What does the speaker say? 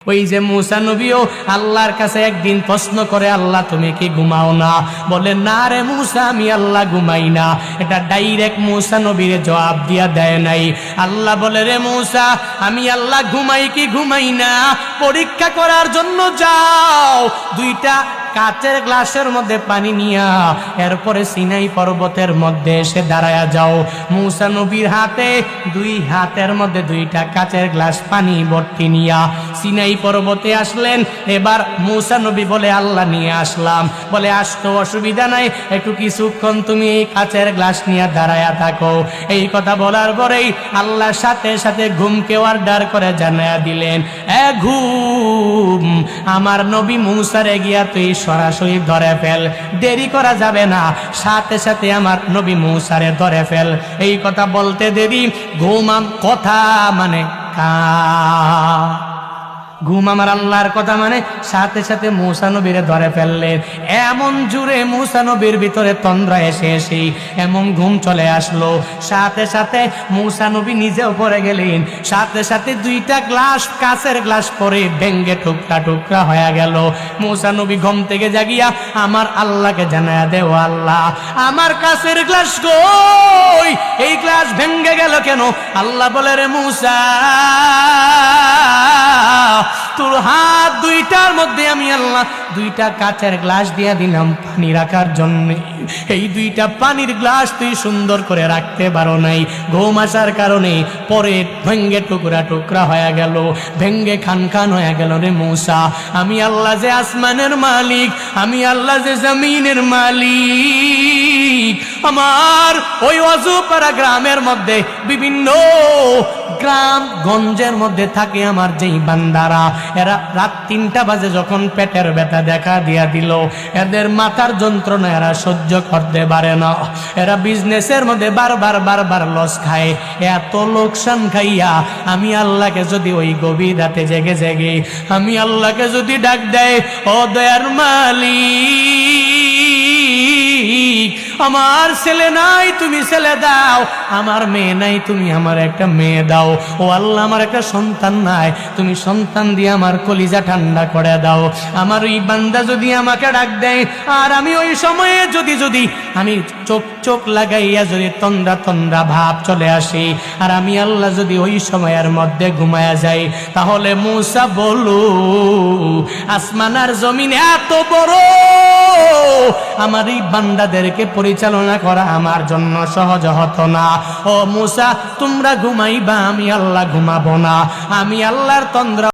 ওই যে মুসা নবীও আল্লাহর কাছে একদিন প্রশ্ন করে, আল্লাহ তুমি কি ঘুমাও না? বলে না রে মুসা, আমি আল্লাহ ঘুমাই না। এটা ডাইরেক্ট মুসা নবীর জবাব দিয়া দেয় নাই। আল্লাহ বলে, রে মুসা, আমি আল্লাহ ঘুমাই কি ঘুমাই না পরীক্ষা করার জন্য যাও, দুইটা কাচের গ্লাসের মধ্যে পানি নিয়া এরপরে সিনাই পর্বতের মধ্যে এসে দাঁড়ায়া যাও। মুসা নবীর হাতে দুই হাতের মধ্যে দুইটা কাচের গ্লাস পানি ভর্তি নিয়া সিনাই পর্বতে আসলেন। এবার মুসা নবী বলে, আল্লাহ নিয়ে আসলাম। বলে, আসতো অসুবিধা নাই, একটু কিছুক্ষণ তুমি এই কাচের গ্লাস নিয়ে দাঁড়ায়া থাকো। এই কথা বলার পরেই আল্লাহ সাথে সাথে ঘুমকে অর্ডার করে জানায়া দিলেন, এ ঘুম, আমার নবী মুসারে গিয়া তুই সরাসরি ধরে ফেল, দেরি করা যাবে না, সাথে সাথে আমার নবী মুসারে ধরে ফেল। এই কথা বলতে দেরি, ঘুমাম কথা মানে ঘুম আমার আল্লাহর কথা মানে সাথে সাথে মুসা নবীরে ধরে ফেললেন। এমন জুড়ে মুসা নবীর ভিতরে তন্দ্রা এসে এমন ঘুম চলে আসলো, সাথে সাথে মুসা নবী নিজেও পড়ে গেলেন। সাথে সাথে দুইটা গ্লাস, কাচের গ্লাস পরে ভেঙ্গে টুকরা টুকরা হয়ে গেল। মুসা নবী ঘুম থেকে জাগিয়া আমার আল্লাহকে জানায়া দেও, আল্লাহ আমার কাচের গ্লাস কই, এই গ্লাস ভেঙ্গে গেল কেন? আল্লাহ বলে, রে মুসা, তোর হাত দুইটার মধ্যে আমি আল্লাহ দুইটা কাচের গ্লাস দিয়া দিলাম পানি রাখার জন্য। এই দুইটা পানির গ্লাস তুই সুন্দর করে রাখতে পারো নাই, ঘুম আসার কারণে পরে ভেঙ্গে টুকরা টুকরা হয়ে গেল, ভেঙ্গে খান খান হয়ে গেল। রে মুসা, আমি আল্লাহ যে আসমানের মালিক, আমি আল্লাহ যে জমিনের মালিক। আমার ওই অজুপাড়া গ্রামের মধ্যে, বিভিন্ন গ্রাম গঞ্জের মধ্যে থাকে আমার যেই বান্দারা, এরা রাত 3টা বাজে যখন পেটের ব্যথা দেখা দিয়া দিল, এদের মাথার যন্ত্রণা এরা সহ্য করতে পারে না। এরা বিজনেসের মধ্যে বারবার লস খায়। এত লোকসান খাইয়া আমি আল্লাহকে যদি ওই গভীর রাতে জেগে জেগে আমি আল্লাহকে যদি ডাক দেয়, ও দয়ার মালিক, আমার ছেলে নাই, তুমি ছেলে দাও, আমার মেয়ে নাই, তুমি আমার একটা মেয়ে দাও। ও আল্লাহ, আমার একটা সন্তান নাই, তুমি সন্তান দিয়ে আমার কলিজা ঠান্ডা করে দাও। আমার ওই বান্দা যদি আমাকে ডাক দেয়, আর আমি ওই সময়ে যদি আমি চোখ লাগাইয়া যদি তন্দ্রা ভাব চলে আসি, আর আমি আল্লাহ যদি ওই সময়ের মধ্যে ঘুমায়া যাই, তাহলে মুসা বলু, আসমান আর জমিন এত বড়, আমার এই বান্দাদেরকে পরিচালনা করা আমার জন্য সহজ হতো না। ও মুসা, তোমরা ঘুমাইবা, আমি আল্লাহ ঘুমাবো না, আমি আল্লাহর তন্দ্রা